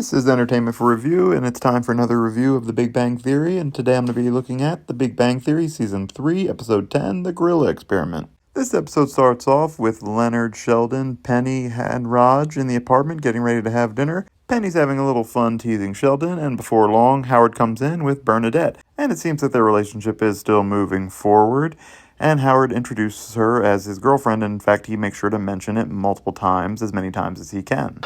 This is Entertainment for Review, and it's time for another review of The Big Bang Theory, and today I'm going to be looking at The Big Bang Theory Season 3, Episode 10, The Gorilla Experiment. This episode starts off with Leonard, Sheldon, Penny, and Raj in the apartment getting ready to have dinner. Penny's having a little fun teasing Sheldon, and before long, Howard comes in with Bernadette, and it seems that their relationship is still moving forward. And Howard introduces her as his girlfriend. In fact, he makes sure to mention it multiple times, as many times as he can.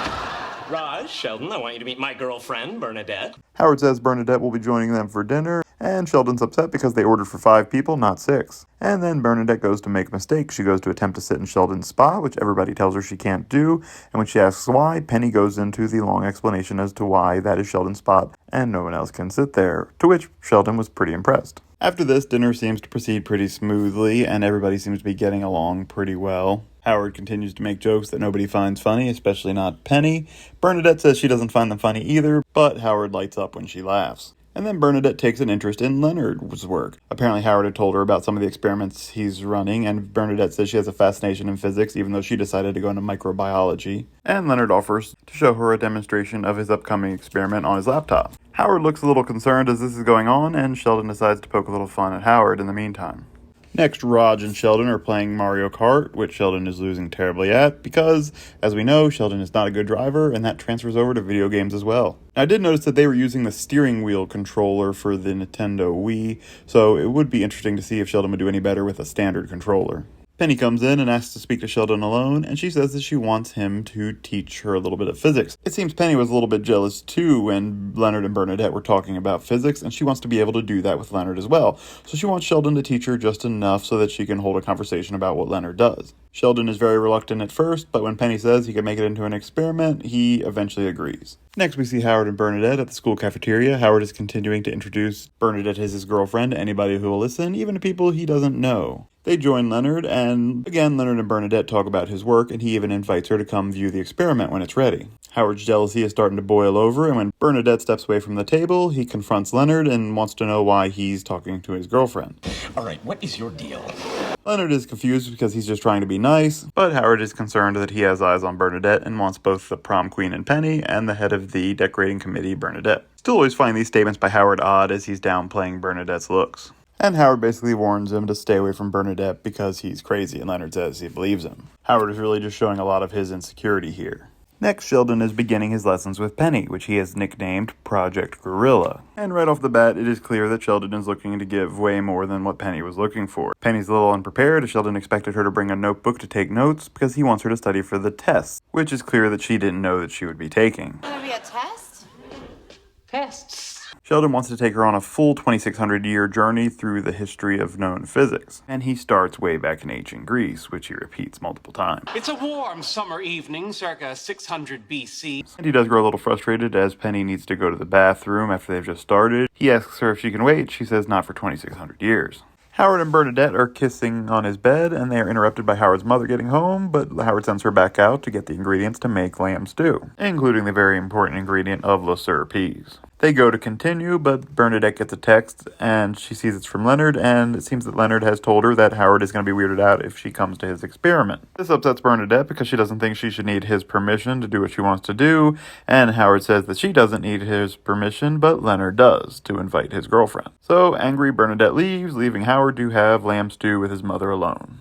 Raj, Sheldon, I want you to meet my girlfriend, Bernadette. Howard says Bernadette will be joining them for dinner, and Sheldon's upset because they ordered for 5 people, not 6. And then Bernadette goes to make a mistake. She goes to attempt to sit in Sheldon's spot, which everybody tells her she can't do. And when she asks why, Penny goes into the long explanation as to why that is Sheldon's spot, and no one else can sit there, to which Sheldon was pretty impressed. After this, dinner seems to proceed pretty smoothly, and everybody seems to be getting along pretty well. Howard continues to make jokes that nobody finds funny, especially not Penny. Bernadette says she doesn't find them funny either, but Howard lights up when she laughs. And then Bernadette takes an interest in Leonard's work. Apparently Howard had told her about some of the experiments he's running, and Bernadette says she has a fascination in physics, even though she decided to go into microbiology. And Leonard offers to show her a demonstration of his upcoming experiment on his laptop. Howard looks a little concerned as this is going on, and Sheldon decides to poke a little fun at Howard in the meantime. Next, Raj and Sheldon are playing Mario Kart, which Sheldon is losing terribly at because, as we know, Sheldon is not a good driver, and that transfers over to video games as well. Now, I did notice that they were using the steering wheel controller for the Nintendo Wii, so it would be interesting to see if Sheldon would do any better with a standard controller. Penny comes in and asks to speak to Sheldon alone, and she says that she wants him to teach her a little bit of physics. It seems Penny was a little bit jealous too when Leonard and Bernadette were talking about physics, and she wants to be able to do that with Leonard as well. So she wants Sheldon to teach her just enough so that she can hold a conversation about what Leonard does. Sheldon is very reluctant at first, but when Penny says he can make it into an experiment, he eventually agrees. Next, we see Howard and Bernadette at the school cafeteria. Howard is continuing to introduce Bernadette as his girlfriend to anybody who will listen, even to people he doesn't know. They join Leonard, and again, Leonard and Bernadette talk about his work, and he even invites her to come view the experiment when it's ready. Howard's jealousy is starting to boil over, and when Bernadette steps away from the table, he confronts Leonard and wants to know why he's talking to his girlfriend. All right, what is your deal? Leonard is confused because he's just trying to be nice, but Howard is concerned that he has eyes on Bernadette and wants both the prom queen and Penny and the head of the decorating committee, Bernadette. Still always find these statements by Howard odd as he's downplaying Bernadette's looks. And Howard basically warns him to stay away from Bernadette because he's crazy, and Leonard says he believes him. Howard is really just showing a lot of his insecurity here. Next, Sheldon is beginning his lessons with Penny, which he has nicknamed Project Gorilla. And right off the bat, it is clear that Sheldon is looking to give way more than what Penny was looking for. Penny's a little unprepared, as Sheldon expected her to bring a notebook to take notes because he wants her to study for the test, which is clear that she didn't know that she would be taking. Gonna be a test? Tests. Sheldon wants to take her on a full 2,600-year journey through the history of known physics, and he starts way back in ancient Greece, which he repeats multiple times. It's a warm summer evening, circa 600 BC. And he does grow a little frustrated as Penny needs to go to the bathroom after they've just started. He asks her if she can wait. She says not for 2,600 years. Howard and Bernadette are kissing on his bed, and they are interrupted by Howard's mother getting home, but Howard sends her back out to get the ingredients to make lamb stew, including the very important ingredient of Le Sueur peas. They go to continue, but Bernadette gets a text, and she sees it's from Leonard, and it seems that Leonard has told her that Howard is going to be weirded out if she comes to his experiment. This upsets Bernadette because she doesn't think she should need his permission to do what she wants to do, and Howard says that she doesn't need his permission, but Leonard does, to invite his girlfriend. So, angry Bernadette leaves, leaving Howard to have lamb stew with his mother alone.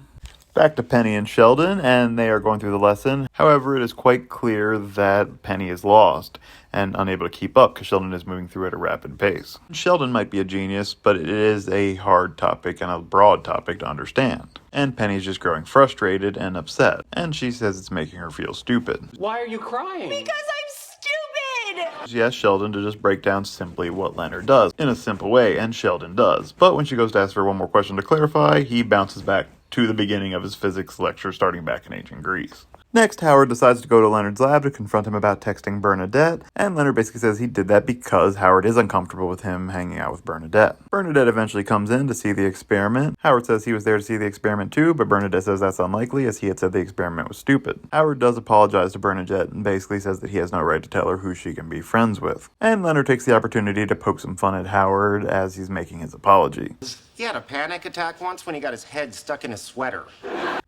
Back to Penny and Sheldon, and they are going through the lesson. However, it is quite clear that Penny is lost and unable to keep up because Sheldon is moving through at a rapid pace. Sheldon might be a genius, but it is a hard topic and a broad topic to understand. And Penny's just growing frustrated and upset, and she says it's making her feel stupid. Why are you crying? Because I'm stupid! She asks Sheldon to just break down simply what Leonard does in a simple way, and Sheldon does. But when she goes to ask for one more question to clarify, he bounces back to the beginning of his physics lecture starting back in ancient Greece. Next, Howard decides to go to Leonard's lab to confront him about texting Bernadette, and Leonard basically says he did that because Howard is uncomfortable with him hanging out with Bernadette. Bernadette eventually comes in to see the experiment. Howard says he was there to see the experiment too, but Bernadette says that's unlikely as he had said the experiment was stupid. Howard does apologize to Bernadette and basically says that he has no right to tell her who she can be friends with. And Leonard takes the opportunity to poke some fun at Howard as he's making his apology. He had a panic attack once when he got his head stuck in a sweater.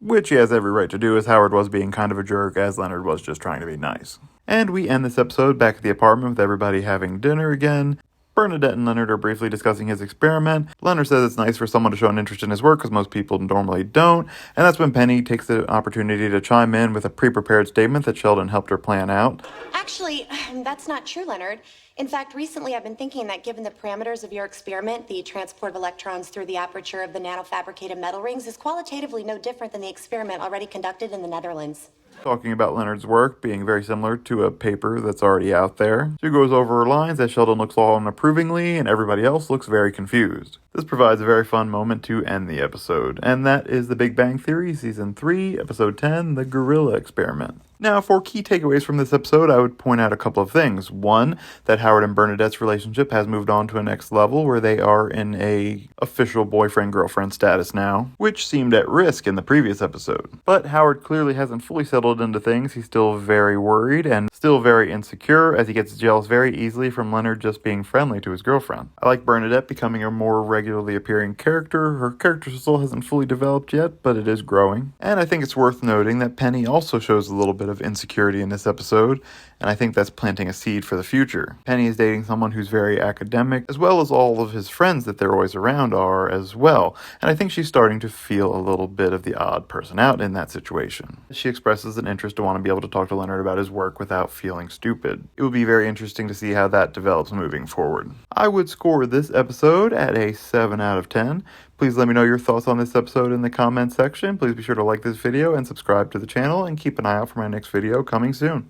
Which he has every right to do, as Howard was being kind of a jerk, as Leonard was just trying to be nice. And we end this episode back at the apartment with everybody having dinner again. Bernadette and Leonard are briefly discussing his experiment. Leonard says it's nice for someone to show an interest in his work because most people normally don't. And that's when Penny takes the opportunity to chime in with a pre-prepared statement that Sheldon helped her plan out. Actually, that's not true, Leonard. In fact, recently I've been thinking that given the parameters of your experiment, the transport of electrons through the aperture of the nanofabricated metal rings is qualitatively no different than the experiment already conducted in the Netherlands. Talking about Leonard's work being very similar to a paper that's already out there. She goes over her lines as Sheldon looks all unapprovingly and everybody else looks very confused. This provides a very fun moment to end the episode, and that is The Big Bang Theory, Season 3, Episode 10, The Gorilla Experiment. Now, for key takeaways from this episode, I would point out a couple of things. One, that Howard and Bernadette's relationship has moved on to a next level where they are in a official boyfriend-girlfriend status now, which seemed at risk in the previous episode. But Howard clearly hasn't fully settled into things. He's still very worried and still very insecure as he gets jealous very easily from Leonard just being friendly to his girlfriend. I like Bernadette becoming a more regularly appearing character. Her character still hasn't fully developed yet, but it is growing. And I think it's worth noting that Penny also shows a little bit of insecurity in this episode, and I think that's planting a seed for the future. Penny is dating someone who's very academic, as well as all of his friends that they're always around are as well, and I think she's starting to feel a little bit of the odd person out in that situation. She expresses an interest to want to be able to talk to Leonard about his work without feeling stupid. It would be very interesting to see how that develops moving forward. I would score this episode at a 7 out of 10. Please let me know your thoughts on this episode in the comments section. Please be sure to like this video and subscribe to the channel and keep an eye out for my next video coming soon.